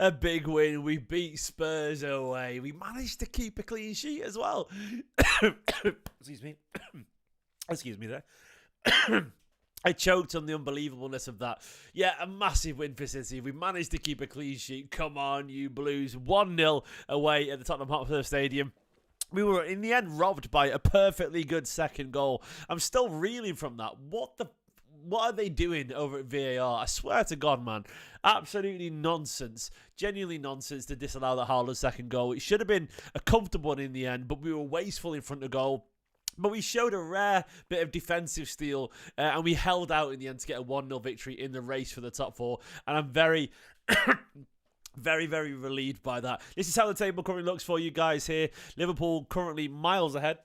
a big win. We beat Spurs away. We managed to keep a clean sheet as well. Excuse me. Excuse me there. I choked on the unbelievableness of that. Yeah, a massive win for City. We managed to keep a clean sheet. Come on, you Blues. 1-0 away at the Tottenham Hotspur Stadium. We were, in the end, robbed by a perfectly good second goal. I'm still reeling from that. What are they doing over at VAR? I swear to God, man. Absolutely nonsense. Genuinely nonsense to disallow that Haaland second goal. It should have been a comfortable one in the end, but we were wasteful in front of goal. But we showed a rare bit of defensive steel, and we held out in the end to get a 1-0 victory in the race for the top four. And I'm very... very, very relieved by that. This is how the table currently looks for you guys here. Liverpool currently miles ahead.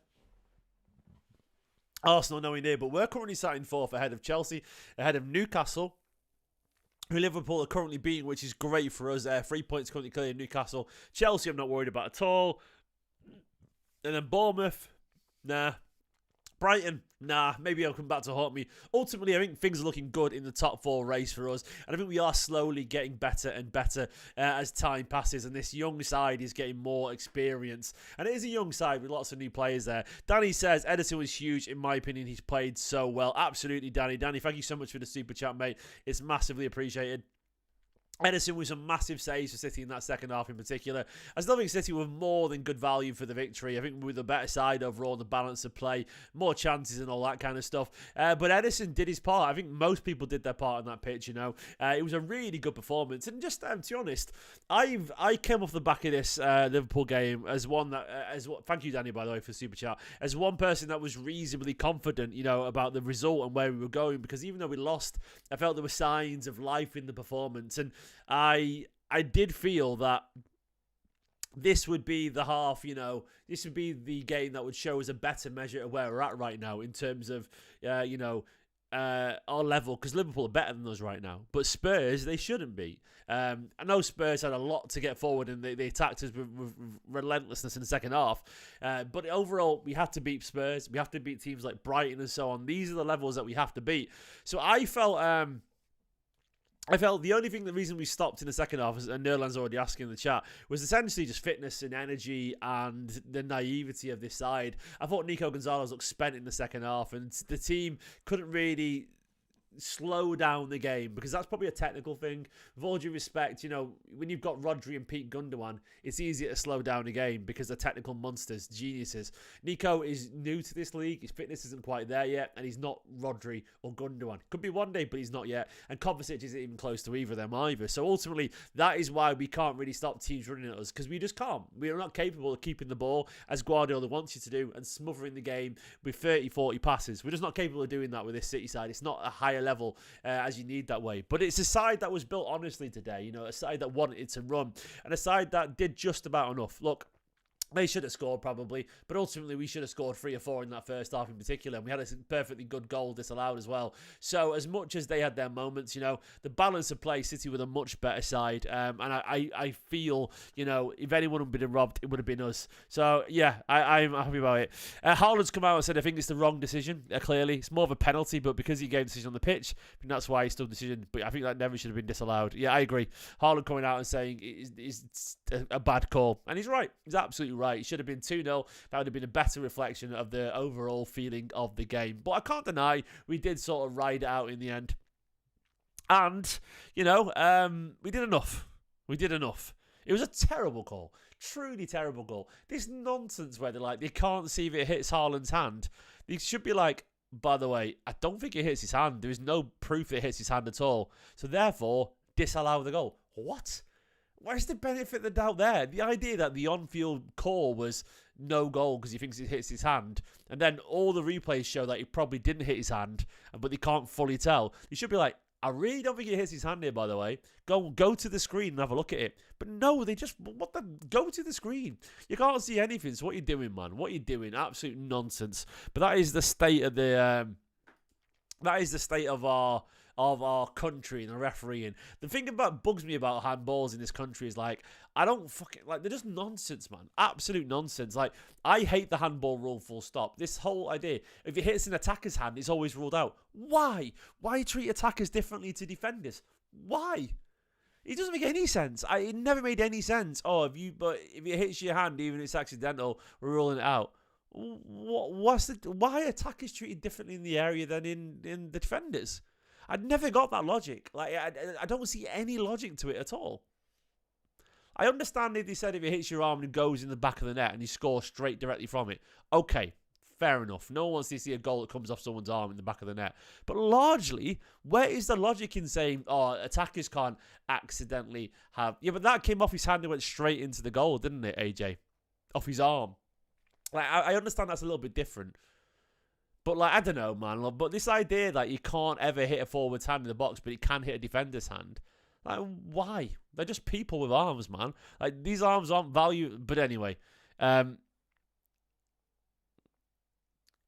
Arsenal nowhere near, but we're currently sat in fourth ahead of Chelsea, ahead of Newcastle, who Liverpool are currently beating, which is great for us. 3 points currently clear in Newcastle. Chelsea I'm not worried about at all. And then Bournemouth, nah. Brighton, nah, maybe I'll come back to haunt me. Ultimately, I think things are looking good in the top four race for us. And I think we are slowly getting better and better as time passes. And this young side is getting more experience. And it is a young side with lots of new players there. Danny says, Ederson was huge. In my opinion, he's played so well. Absolutely, Danny. Danny, thank you so much for the super chat, mate. It's massively appreciated. Ederson with some massive saves for City in that second half in particular. I still think City were more than good value for the victory. I think we were the better side overall in the balance of play, more chances and all that kind of stuff. But Ederson did his part. I think most people did their part on that pitch, you know. It was a really good performance. And just to be honest, I came off the back of this Liverpool game as one that, thank you Danny by the way for super chat, as one person that was reasonably confident, you know, about the result and where we were going, because even though we lost, I felt there were signs of life in the performance. And I did feel that this would be the half, you know, this would be the game that would show us a better measure of where we're at right now in terms of, you know, our level, because Liverpool are better than us right now. But Spurs, they shouldn't be. I know Spurs had a lot to get forward and they attacked us with relentlessness in the second half. But overall, we have to beat Spurs. We have to beat teams like Brighton and so on. These are the levels that we have to beat. So I felt the only thing, the reason we stopped in the second half, and Nerland's already asking in the chat, was essentially just fitness and energy and the naivety of this side. I thought Nico Gonzalez looked spent in the second half, and the team couldn't really slow down the game, because that's probably a technical thing. With all due respect, you know, when you've got Rodri and Pete Gundogan, it's easier to slow down a game because they're technical monsters, geniuses. Nico is new to this league. His fitness isn't quite there yet, and he's not Rodri or Gundogan. Could be one day, but he's not yet. And Kovacic isn't even close to either of them either. So ultimately, that is why we can't really stop teams running at us, because we just can't. We are not capable of keeping the ball, as Guardiola wants you to do, and smothering the game with 30, 40 passes. We're just not capable of doing that with this City side. It's not a higher level as you need that way. But it's a side that was built honestly today, you know, a side that wanted to run, and a side that did just about enough. Look, they should have scored probably, but ultimately we should have scored 3 or 4 in that first half in particular. And we had a perfectly good goal disallowed as well. So as much as they had their moments, you know, the balance of play, City with a much better side. And I feel, you know, if anyone had been robbed, it would have been us. So yeah, I'm happy about it. Haaland's come out and said, I think it's the wrong decision. Clearly, it's more of a penalty, but because he gave a decision on the pitch, I think that's why he still decision. But I think that never should have been disallowed. Yeah, I agree. Haaland coming out and saying it's a bad call. And he's right. He's absolutely right. It should have been 2-0. That would have been a better reflection of the overall feeling of the game. But I can't deny we did sort of ride it out in the end. And, you know, we did enough. We did enough. It was a terrible goal. Truly terrible goal. This nonsense where they're like, they can't see if it hits Haaland's hand. They should be like, by the way, I don't think it hits his hand. There is no proof it hits his hand at all. So therefore, disallow the goal. What? Where's the benefit of the doubt there? The idea that the on-field call was no goal because he thinks it hits his hand, and then all the replays show that he probably didn't hit his hand, but they can't fully tell. You should be like, I really don't think it hits his hand here, by the way. Go to the screen and have a look at it. But no, they just, go to the screen. You can't see anything. So what are you doing, man? What are you doing? Absolute nonsense. But that is the state of our country and the refereeing. The thing about bugs me about handballs in this country is like, I don't fucking like, they're just nonsense, man. Absolute nonsense. Like, I hate the handball rule full stop. This whole idea, if it hits an attacker's hand, it's always ruled out. Why? Why treat attackers differently to defenders? Why? It doesn't make any sense. It never made any sense. Oh, but if it hits your hand, even if it's accidental, we're ruling it out. Why attackers treated differently in the area than in the defenders? I never got that logic. Like I don't see any logic to it at all. I understand if they said if it hits your arm and it goes in the back of the net and you score straight directly from it. Okay, fair enough. No one wants to see a goal that comes off someone's arm in the back of the net. But largely, where is the logic in saying, oh, attackers can't accidentally have... Yeah, but that came off his hand and went straight into the goal, didn't it, AJ? Off his arm. Like, I understand that's a little bit different. But, like, I don't know, man. But this idea that you can't ever hit a forward's hand in the box, but it can hit a defender's hand... Like, why? They're just people with arms, man. Like, these arms aren't valued. But anyway, only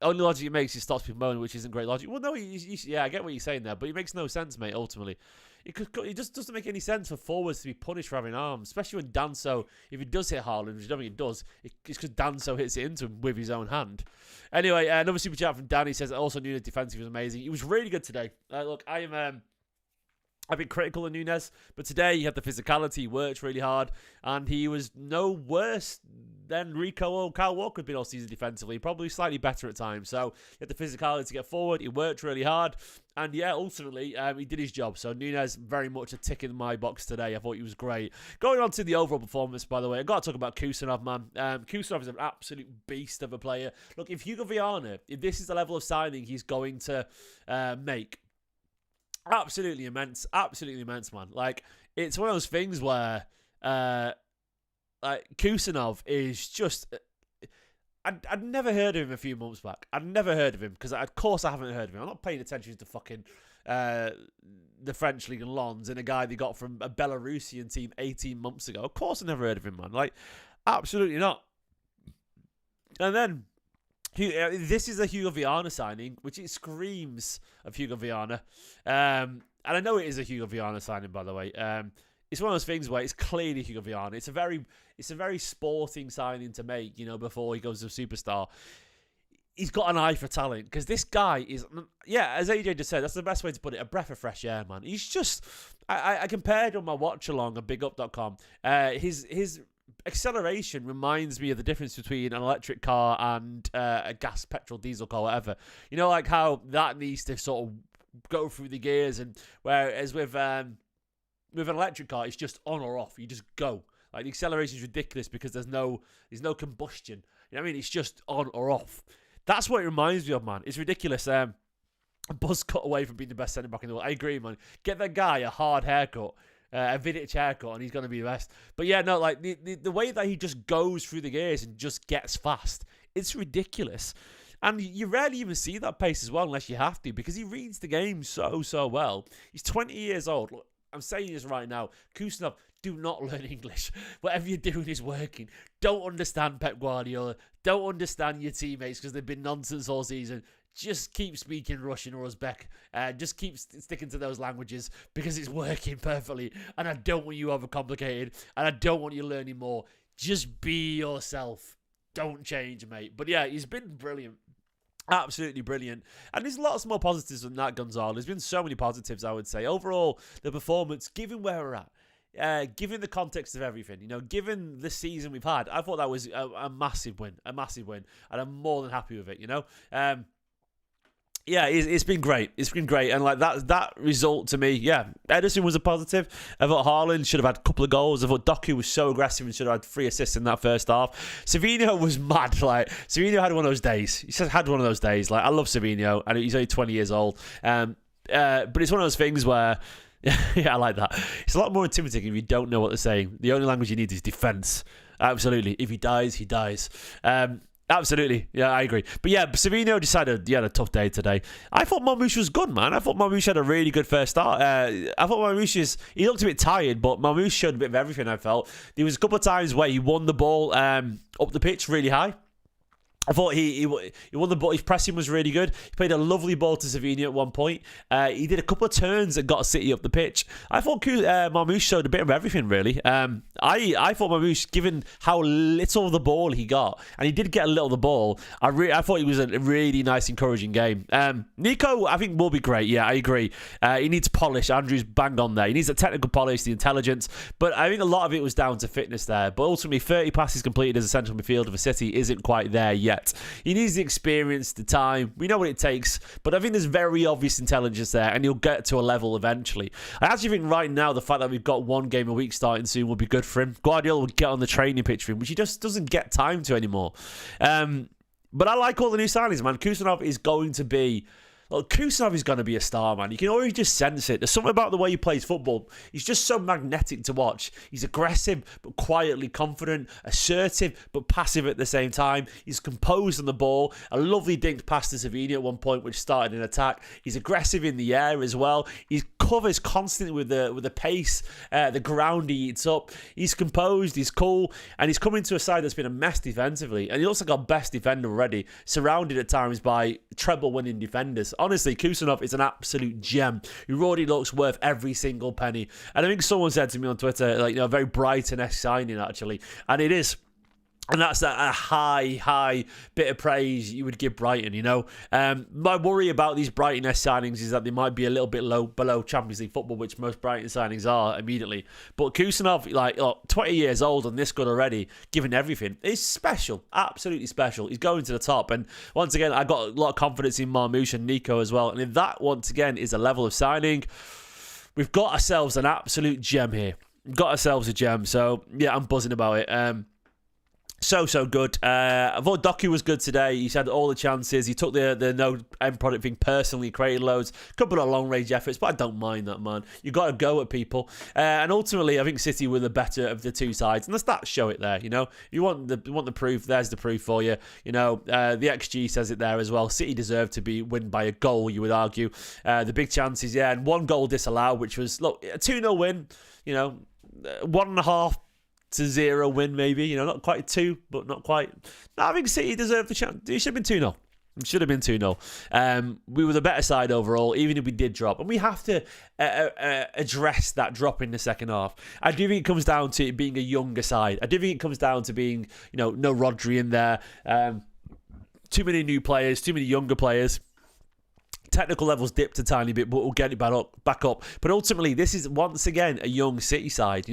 logic it makes is stops people moaning, which isn't great logic. Well, no, yeah, I get what you're saying there, but it makes no sense, mate, ultimately. It just doesn't make any sense for forwards to be punished for having arms, especially when Danso, if he does hit Haaland, which I don't think it does, it's because Danso hits it into him with his own hand. Anyway, another super chat from Danny says, also Nunes defensive was amazing. He was really good today. Look, I've been critical of Nunes, but today he had the physicality, he worked really hard, and he was no worse than Rico or Kyle Walker had been all season defensively, probably slightly better at times. So he had the physicality to get forward, he worked really hard, and yeah, ultimately, he did his job. So Nunes, very much a tick in my box today. I thought he was great. Going on to the overall performance, by the way, I've got to talk about Khusanov, man. Khusanov is an absolute beast of a player. Look, if Hugo Viana, if this is the level of signing he's going to make, absolutely immense, man. Like, it's one of those things where, like, Khusanov is just... I'd never heard of him a few months back. I'd never heard of him, because of course I haven't heard of him. I'm not paying attention to fucking the French League and Lens and a guy they got from a Belarusian team 18 months ago. Of course I never heard of him, man. Like, absolutely not. And then... this is a Hugo Viana signing, which it screams of Hugo Viana. And I know it is a Hugo Viana signing, by the way. It's one of those things where it's clearly Hugo Viana. It's a very sporting signing to make, you know, before he goes to superstar. He's got an eye for talent, because this guy is, yeah, as AJ just said, that's the best way to put it, a breath of fresh air, man. He's just, I compared on my watch along at bigup.com. His acceleration reminds me of the difference between an electric car and a gas, petrol, diesel car, whatever. You know, like how that needs to sort of go through the gears, and whereas with an electric car, it's just on or off. You just go. Like, the acceleration is ridiculous because there's no combustion. You know what I mean? It's just on or off. That's what it reminds me of, man. It's ridiculous. Buzz cut away from being the best centre back in the world. I agree, man. Get that guy a hard haircut. A Vidic haircut, and he's going to be the best. But yeah, no, like the way that he just goes through the gears and just gets fast, it's ridiculous. And you rarely even see that pace as well, unless you have to, because he reads the game so well. He's 20 years old. Look, I'm saying this right now. Khusanov, do not learn English. Whatever you're doing is working. Don't understand Pep Guardiola. Don't understand your teammates because they've been nonsense all season. Just keep speaking Russian or Uzbek. Just keep sticking to those languages because it's working perfectly. And I don't want you overcomplicated. And I don't want you learning more. Just be yourself. Don't change, mate. But yeah, he's been brilliant. Absolutely brilliant. And there's lots more positives than that, Gonzalo. There's been so many positives, I would say. Overall, the performance, given where we're at, given the context of everything, you know, given the season we've had, I thought that was a massive win. And I'm more than happy with it, you know. Yeah, it's been great. It's been great. And like that result to me, yeah, Ederson was a positive. I thought Haaland should have had a couple of goals. I thought Doku was so aggressive and should have had 3 assists in that first half. Savinho was mad. Like, Savinho had one of those days. He just had one of those days. Like, I love Savinho, and he's only 20 years old. But it's one of those things where, yeah, I like that. It's a lot more intimidating if you don't know what they're saying. The only language you need is defense. Absolutely. If he dies, he dies. Absolutely. Yeah, I agree. But yeah, Savinho decided he had a tough day today. I thought Marmoush was good, man. I thought Marmoush had a really good first start. I thought Marmoush he looked a bit tired, but Marmoush showed a bit of everything, I felt. There was a couple of times where he won the ball up the pitch really high. I thought he won the ball. His pressing was really good. He played a lovely ball to Savinho at one point. He did a couple of turns that got City up the pitch. I thought Marmoush showed a bit of everything, really. I thought Marmoush, given how little of the ball he got, and he did get a little of the ball, I thought he was a really nice, encouraging game. Nico, I think, will be great. Yeah, I agree. He needs polish. Andrew's banged on there. He needs the technical polish, the intelligence. But I think a lot of it was down to fitness there. But ultimately, 30 passes completed as a central midfielder for City isn't quite there yet. He needs the experience, the time. We know what it takes, but I think there's very obvious intelligence there, and he'll get to a level eventually. I actually think right now the fact that we've got one game a week starting soon will be good for him. Guardiola will get on the training pitch for him, which he just doesn't get time to anymore. But I like all the new signings, man. Khusanov is going to be... Look, Khusanov is going to be a star, man. You can always just sense it. There's something about the way he plays football. He's just so magnetic to watch. He's aggressive, but quietly confident. Assertive, but passive at the same time. He's composed on the ball. A lovely dinked pass to Savinho at one point, which started an attack. He's aggressive in the air as well. He covers constantly with the pace, the ground he eats up. He's composed, he's cool, and he's coming to a side that's been a mess defensively. And he looks like our best defender already, surrounded at times by treble-winning defenders. Honestly, Khusanov is an absolute gem who already looks worth every single penny. And I think someone said to me on Twitter, like, a very Brighton-esque signing, actually. And it is. And that's a high bit of praise you would give Brighton, My worry about these Brighton-esque signings is that they might be a little bit below Champions League football, which most Brighton signings are immediately. But Khusanov, 20 years old and this good already, given everything, is special. Absolutely special. He's going to the top. And once again, I got a lot of confidence in Marmoush and Nico as well. And if that, once again, is a level of signing, we've got ourselves an absolute gem here. We've got ourselves a gem. So, yeah, I'm buzzing about it. So good. I thought Doku was good today. He's had all the chances. He took the no end product thing personally, created loads. Couple of long range efforts, but I don't mind that, man. You got to go at people. And ultimately, I think City were the better of the two sides, and the stats show it there. You want the proof. There's the proof for you. The XG says it there as well. City deserved to win by a goal. You would argue. The big chances, yeah, and one goal disallowed, which was a 2-0 win. 1.5-0 win, maybe. Not quite 2, but not quite. No, I think City deserved the chance. It should have been 2-0. It should have been 2-0. We were the better side overall, even if we did drop. And we have to address that drop in the second half. I do think it comes down to it being a younger side. I do think it comes down to being, no Rodri in there. Too many new players, too many younger players. Technical levels dipped a tiny bit, but we'll get it back up. But ultimately, this is once again a young City side.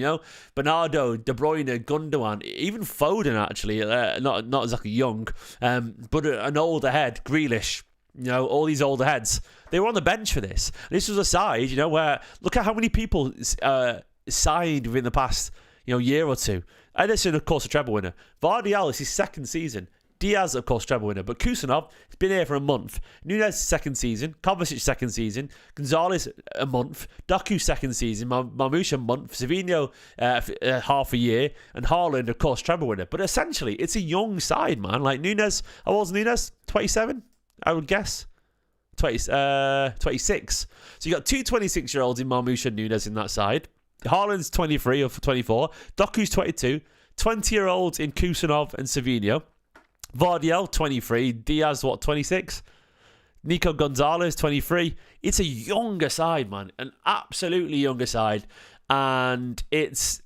Bernardo, De Bruyne, Gundogan, even Foden actually, not exactly young, but an older head, Grealish. All these older heads, they were on the bench for this. This was a side, where look at how many people signed within the past, year or two. Ederson, of course, a treble winner. Vardial is his second season. Diaz, of course, treble winner. But Khusanov has been here for a month. Nunez, second season. Kovacic, second season. Gonzalez, a month. Doku, second season. Marmoush, a month. Savinho, half a year. And Haaland, of course, treble winner. But essentially, it's a young side, man. Like Nunez, how old's Nunez? 27, I would guess. 26. So you got two 26-year-olds in Marmoush and Nunez in that side. Haaland's 23 or 24. Doku's 22. 20-year-olds in Khusanov and Savinho. Vardiel, 23. Diaz, 26? Nico Gonzalez, 23. It's a younger side, man. An absolutely younger side. And it's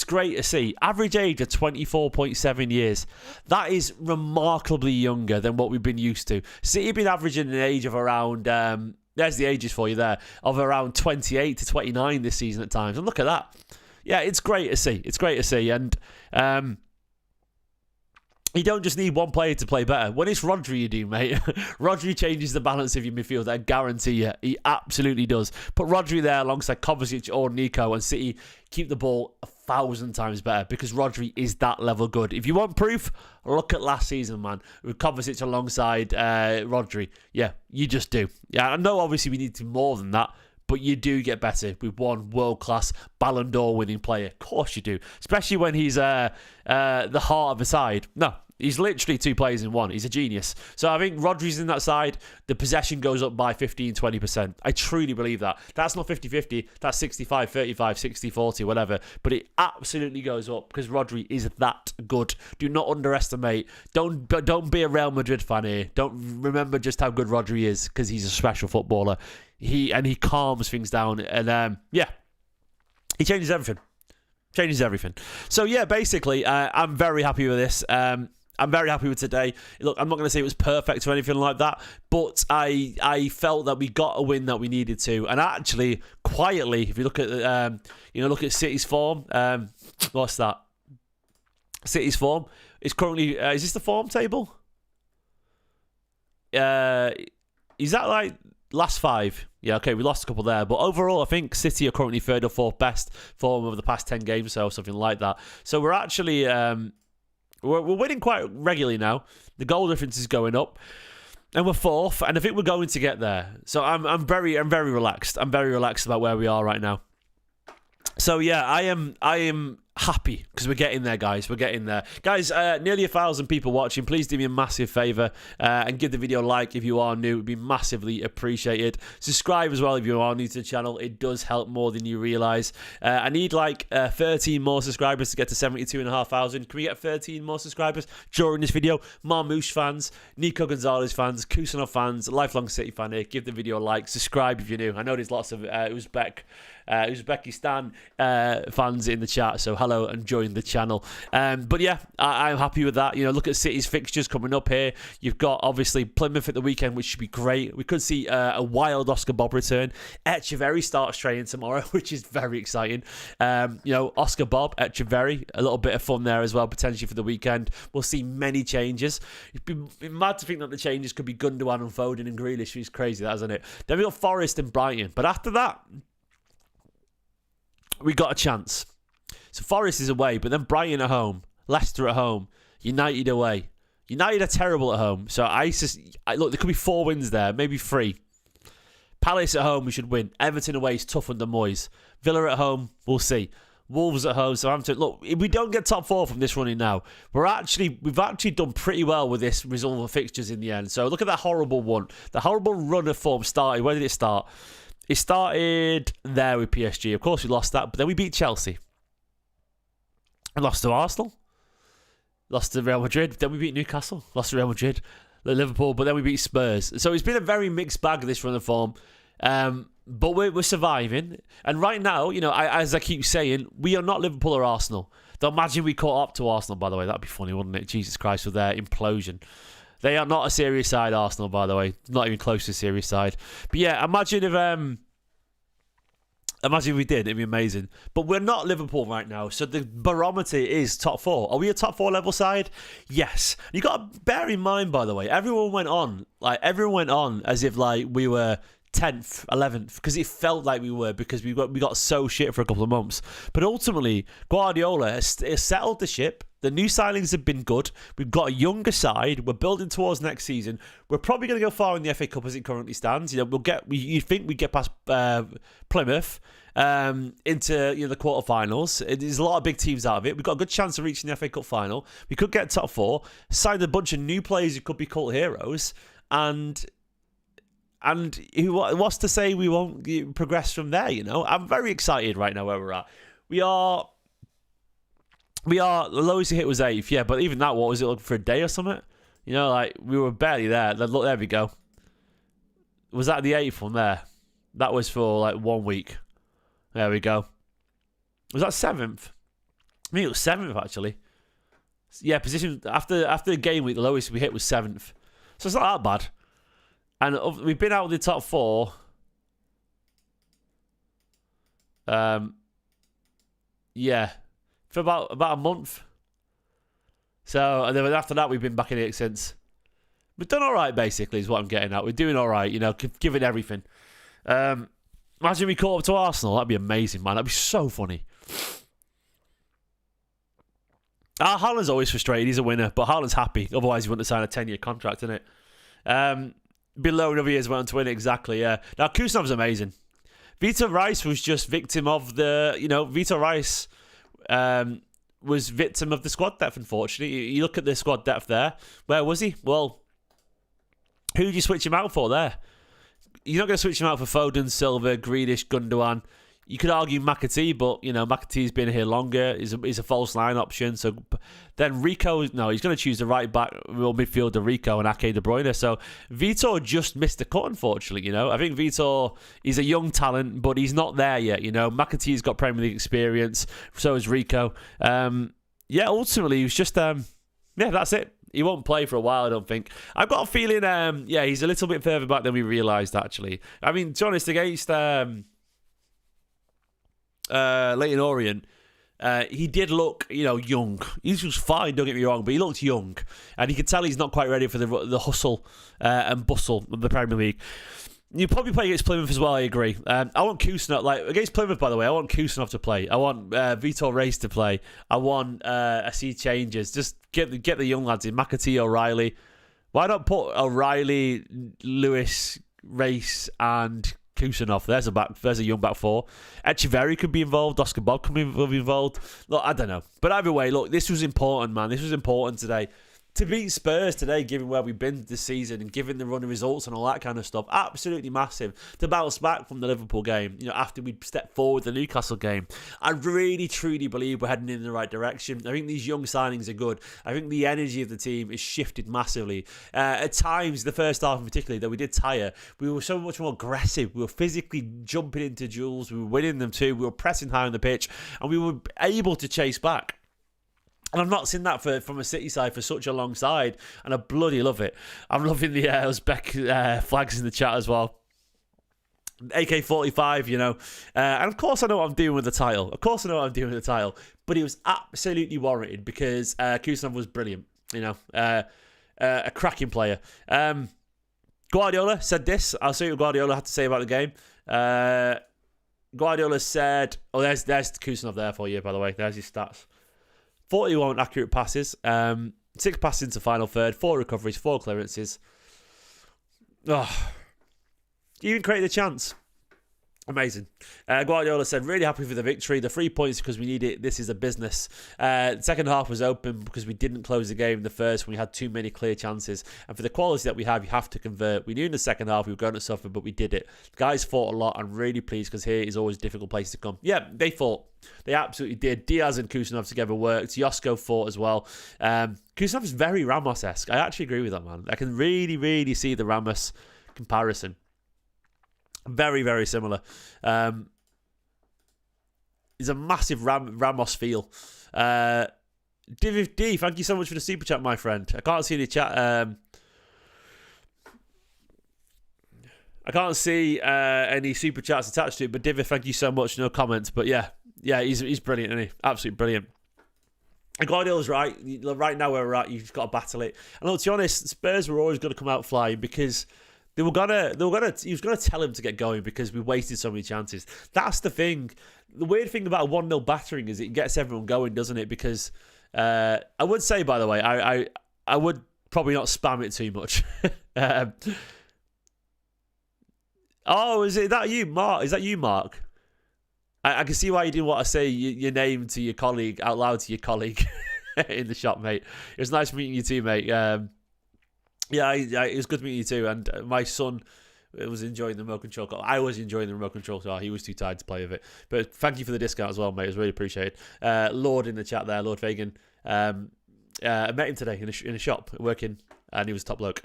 great to see. Average age of 24.7 years. That is remarkably younger than what we've been used to. City have been averaging an age of around... there's the ages for you there. Of around 28 to 29 this season at times. And look at that. Yeah, it's great to see. It's great to see. And... you don't just need one player to play better. When it's Rodri, you do, mate. Rodri changes the balance of your midfield. I guarantee you. He absolutely does. Put Rodri there alongside Kovacic or Nico, and City keep the ball 1,000 times better because Rodri is that level good. If you want proof, look at last season, man. With Kovacic alongside Rodri. Yeah, you just do. Yeah, I know obviously we need to do more than that, but you do get better with one world-class Ballon d'Or winning player. Of course you do. Especially when he's the heart of the side. No, He's literally two players in one. He's a genius. So I think Rodri's in that side. The possession goes up by 15, 20%. I truly believe that. That's not 50-50. That's 65, 35, 60, 40, whatever. But it absolutely goes up because Rodri is that good. Do not underestimate. Don't be a Real Madrid fan here. Don't remember just how good Rodri is because he's a special footballer. He calms things down. And he changes everything. So yeah, basically, I'm very happy with this. I'm very happy with today. Look, I'm not going to say it was perfect or anything like that, but I felt that we got a win that we needed to. And actually, quietly, if you look at look at City's form. What's that? City's form is currently. Is this the form table? Is that like last 5? Yeah, okay, we lost a couple there. But overall, I think City are currently 3rd or 4th best form over the past 10 games or something like that. So we're actually we're winning quite regularly now. The goal difference is going up. And we're 4th, and I think we're going to get there. So I'm very relaxed. I'm very relaxed about where we are right now. So yeah, I am happy because we're getting there, guys. We're getting there, guys. Nearly 1,000 people watching. Please do me a massive favor and give the video a like if you are new. It'd be massively appreciated. Subscribe as well if you are new to the channel. It does help more than you realize. I need like 13 more subscribers to get to 72,500. Can we get 13 more subscribers during this video? Marmouche fans, Nico Gonzalez fans, Khusanov fans, lifelong City fan here. Give the video a like. Subscribe if you're new. I know there's lots of Uzbekistan fans in the chat, so hello and join the channel. But yeah, I'm happy with that. Look at City's fixtures coming up here. You've got obviously Plymouth at the weekend, which should be great. We could see a wild Oscar Bob return. Echeverry starts training tomorrow, which is very exciting. Oscar Bob, Echeverry, a little bit of fun there as well, potentially for the weekend. We'll see many changes. It'd be mad to think that the changes could be Gundogan and Foden and Grealish, which is crazy, that, isn't it? Then we got Forest and Brighton, but after that, we got a chance. So Forest is away, but then Brighton at home, Leicester at home, United away. United are terrible at home. So look, there could be 4 wins there, maybe 3. Palace at home, we should win. Everton away is tough under Moyes. Villa at home, we'll see. Wolves at home, Southampton. Look, if we don't get top 4 from this running now, we've actually done pretty well with this result of fixtures in the end. So look at that horrible one. The horrible run of form started. Where did it start? It started there with PSG. Of course, we lost that, but then we beat Chelsea. And lost to Arsenal. Lost to Real Madrid. Then we beat Newcastle. Lost to Real Madrid. Liverpool, but then we beat Spurs. So it's been a very mixed bag of this run of form. But we're surviving. And right now, as I keep saying, we are not Liverpool or Arsenal. Though imagine we caught up to Arsenal, by the way. That'd be funny, wouldn't it? Jesus Christ, with their implosion. They are not a serious side, Arsenal, by the way. Not even close to a serious side. But yeah, imagine if we did. It'd be amazing. But we're not Liverpool right now. So the barometer is top 4. Are we a top 4 level side? Yes. You got to bear in mind, by the way, everyone went on as if we were 10th, 11th, because it felt like we were, because we got so shit for a couple of months. But ultimately, Guardiola has settled the ship. The new signings have been good. We've got a younger side. We're building towards next season. We're probably going to go far in the FA Cup as it currently stands. You think we get past Plymouth into the quarterfinals. There's a lot of big teams out of it. We've got a good chance of reaching the FA Cup final. We could get top 4. Signed a bunch of new players who could be cult heroes, and what's to say we won't progress from there? I'm very excited right now where we're at. We are the lowest we hit was 8th, yeah, but even that, what was it, looking for a day or something? We were barely there. Look, there we go. Was that the 8th one there? That was for 1 week. There we go. Was that 7th? I mean, it was 7th actually. Yeah, position after the game week, the lowest we hit was 7th. So it's not that bad. And we've been out of the top 4. Yeah, for about a month. So, and then after that, we've been back in it since. We've done all right, basically, is what I'm getting at. We're doing all right, giving everything. Imagine we caught up to Arsenal. That'd be amazing, man. That'd be so funny. Haaland's always frustrated. He's a winner, but Haaland's happy. Otherwise, he wouldn't have signed a 10-year contract, innit? Below another year's went on to win it, exactly, yeah. Now, Khusanov's amazing. Vitor Rice was just victim of the, Vitor Rice was victim of the squad depth, unfortunately. You look at the squad depth there. Where was he? Well, who did you switch him out for there? You're not going to switch him out for Foden, Silva, Grealish, Gundogan. You could argue McAtee, but, McAtee's been here longer. He's a false line option. So then Rico, no, he's going to choose the right back midfielder, Rico, and Ake De Bruyne. So Vitor just missed the cut, unfortunately, I think Vitor, he's a young talent, but he's not there yet, McAtee's got Premier League experience. So has Rico. Ultimately, he was just, that's it. He won't play for a while, I don't think. I've got a feeling, he's a little bit further back than we realised, actually. I mean, to be honest, against Leyton Orient, he did look, young. He was fine, don't get me wrong, but he looked young. And you could tell he's not quite ready for the hustle and bustle of the Premier League. You probably play against Plymouth as well, I agree. I want Khusanov, against Plymouth, by the way, I want Khusanov to play. I want Vitor Reis to play. I want a sea changes. Just get the young lads in. McAtee, O'Reilly. Why not put O'Reilly, Lewis, Reis, and Khusanov? There's a young back four. Echeverry could be involved. Oscar Bob could be involved. Look, I don't know. But either way, look, this was important, man. This was important today. To beat Spurs today, given where we've been this season and given the run of results and all that kind of stuff, absolutely massive. To bounce back from the Liverpool game, after we stepped forward the Newcastle game, I really, truly believe we're heading in the right direction. I think these young signings are good. I think the energy of the team is shifted massively. At times, the first half in particular, that we did tire, we were so much more aggressive. We were physically jumping into duels. We were winning them too. We were pressing high on the pitch, and we were able to chase back. And I've not seen that from a City side for such a long side, and I bloody love it. I'm loving the Uzbek flags in the chat as well. AK-45, and of course I know what I'm doing with the title. But it was absolutely warranted because Khusanov was brilliant, a cracking player. Guardiola said this. I'll see what Guardiola had to say about the game. Guardiola said, there's Khusanov there for you, by the way. There's his stats. 41 accurate passes, 6 passes into final third, 4 recoveries, 4 clearances. Even created a chance. Amazing. Guardiola said, really happy for the victory. The 3 points because we need it. This is a business. The second half was open because we didn't close the game in the first when we had too many clear chances. And for the quality that we have, you have to convert. We knew in the second half we were going to suffer, but we did it. The guys fought a lot. I'm really pleased because here is always a difficult place to come. Yeah, they fought. They absolutely did. Diaz and Khusanov together worked. Josko fought as well. Khusanov is very Ramos-esque. I actually agree with that, man. I can really, really see the Ramos comparison. Very, very similar. He's a massive Ramos feel. D, thank you so much for the super chat, my friend. I can't see the chat. I can't see any super chats attached to it, but Div, thank you so much. No comments, but yeah, he's brilliant, isn't he? Absolutely brilliant. And Guardiola's right. Right now where we're at, you've got to battle it. And look, to be honest, Spurs were always going to come out flying because he was gonna tell him to get going because we wasted so many chances. That's the thing. The weird thing about a 1-0 battering is it gets everyone going, doesn't it? Because I would say, by the way, I would probably not spam it too much. Is that you, Mark? Is that you, Mark? I can see why you didn't want to say your name to your colleague out loud to your colleague in the shop, mate. It was nice meeting you too, mate. It was good meeting you too. And my son was enjoying the remote control car. I was enjoying the remote control car. He was too tired to play with it. But thank you for the discount as well, mate. It was really appreciated. Lord in the chat there, Lord Fagan. I met him today in a shop working, and he was a top bloke.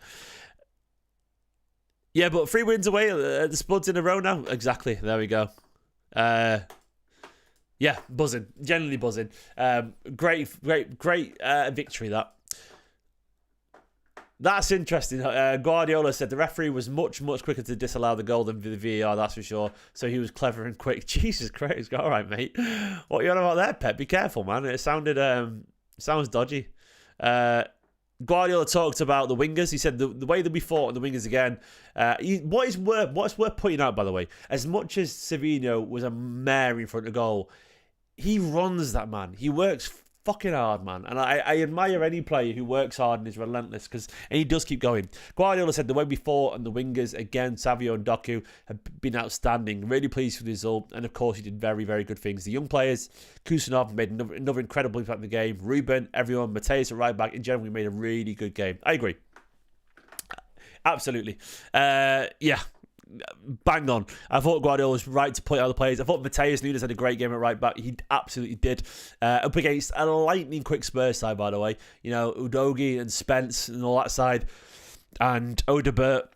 Yeah, but 3 wins away at the Spuds in a row now. Exactly. There we go. Buzzing. Genuinely buzzing. Great victory, that. That's interesting. Guardiola said the referee was much, much quicker to disallow the goal than the VAR, that's for sure. So he was clever and quick. Jesus Christ. All right, mate. What are you on about there, Pep? Be careful, man. It sounds dodgy. Guardiola talked about the wingers. He said the way that we fought on the wingers again. What's worth pointing out, by the way, as much as Savino was a mare in front of goal, he runs that man. He works fucking hard, man. And I admire any player who works hard and is relentless, and he does keep going. Guardiola said the way we fought and the wingers, again, Savio and Doku, have been outstanding. Really pleased with the result. And of course, he did very, very good things. The young players, Khusanov made another incredible impact in the game. Ruben, everyone, Mateus at right back. In general, we made a really good game. I agree. Absolutely. Yeah. Bang on. I thought Guardiola was right to play out the players. I thought Mateus Nunes had a great game at right back. He absolutely did. Up against a lightning quick Spurs side, by the way. You know, Udogie and Spence and all that side. And Odebert.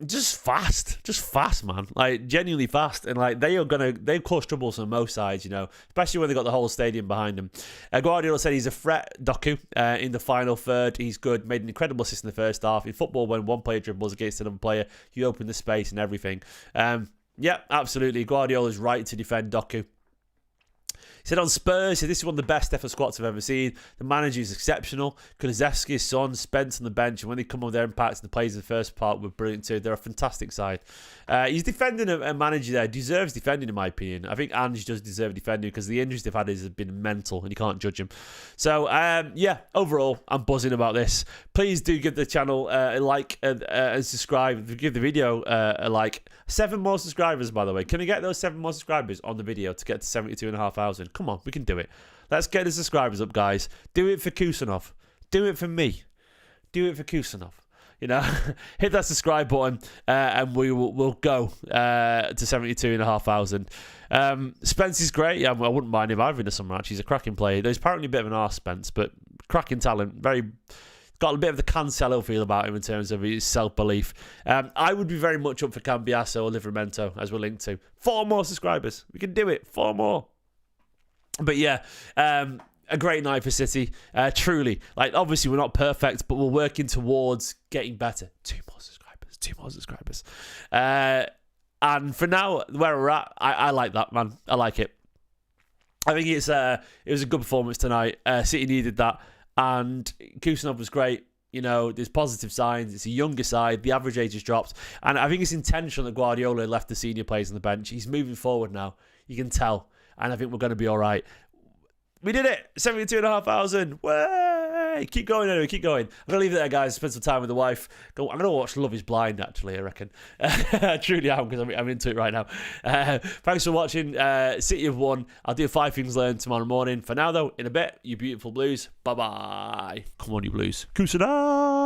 Just fast, man. Like, genuinely fast. And, like, they've caused troubles on most sides, you know, especially when they got the whole stadium behind them. Guardiola said he's a threat, Doku, in the final third. He's good. Made an incredible assist in the first half. In football, when one player dribbles against another player, you open the space and everything. Yeah, absolutely. Guardiola's right to defend Doku. He said on Spurs, this is one of the best effort squats I've ever seen. The manager is exceptional. Kulusevski, Son, Spence on the bench, and when they come on their impacts, the plays in the first part were brilliant too. They're a fantastic side. He's defending a manager there. Deserves defending, in my opinion. I think Ange does deserve defending because the injuries they've had have been mental, and you can't judge him. So, yeah, overall, I'm buzzing about this. Please do give the channel a like and subscribe. Give the video a like. 7 more subscribers, by the way. Can we get those 7 more subscribers on the video to get to 72,500? Come on, we can do it. Let's get the subscribers up, guys. Do it for Khusanov. Do it for me. Do it for Khusanov. You know, hit that subscribe button and we'll go to 72,500. Spence is great. Yeah, I wouldn't mind him either in the summer, actually. He's a cracking player. He's apparently a bit of an arse, Spence, but cracking talent. Got a bit of the Cancelo feel about him in terms of his self-belief. I would be very much up for Cambiasso or Livramento, as we're linked to. 4 more subscribers. We can do it. 4 more. But yeah, a great night for City. Truly. Like, obviously, we're not perfect, but we're working towards getting better. 2 more subscribers. 2 more subscribers. And for now, where we're at, I like that, man. I like it. I think it was a good performance tonight. City needed that. And Khusanov was great. You know, there's positive signs. It's a younger side. The average age has dropped. And I think it's intentional that Guardiola left the senior players on the bench. He's moving forward now. You can tell. And I think we're going to be all right. We did it. 72,500. Way. Keep going anyway. Keep going. I'm going to leave it there, guys. Spend some time with the wife. I'm going to watch Love is Blind, actually, I reckon. I truly am, because I'm into it right now. Thanks for watching. City have won. I'll do 5 things learned tomorrow morning. For now, though, in a bit, you beautiful Blues. Bye-bye. Come on, you Blues. Khusanov.